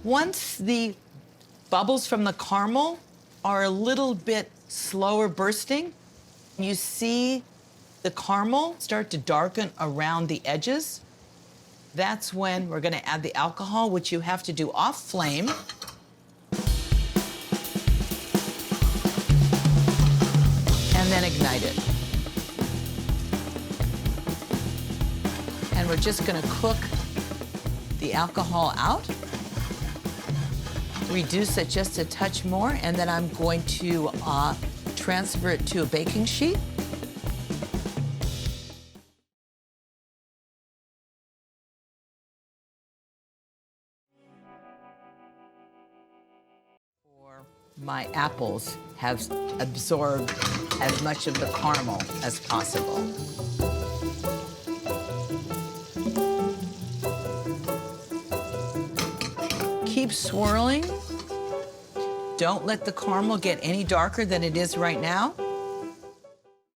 Once the bubbles from the caramel are a little bit slower bursting, you see the caramel start to darken around the edges. That's when we're gonna add the alcohol, which you have to do off flame. And then ignite it. And we're just gonna cook the alcohol out. Reduce it just a touch more, and then I'm going to transfer it to a baking sheet. My apples have absorbed as much of the caramel as possible. Keep swirling. Don't let the caramel get any darker than it is right now.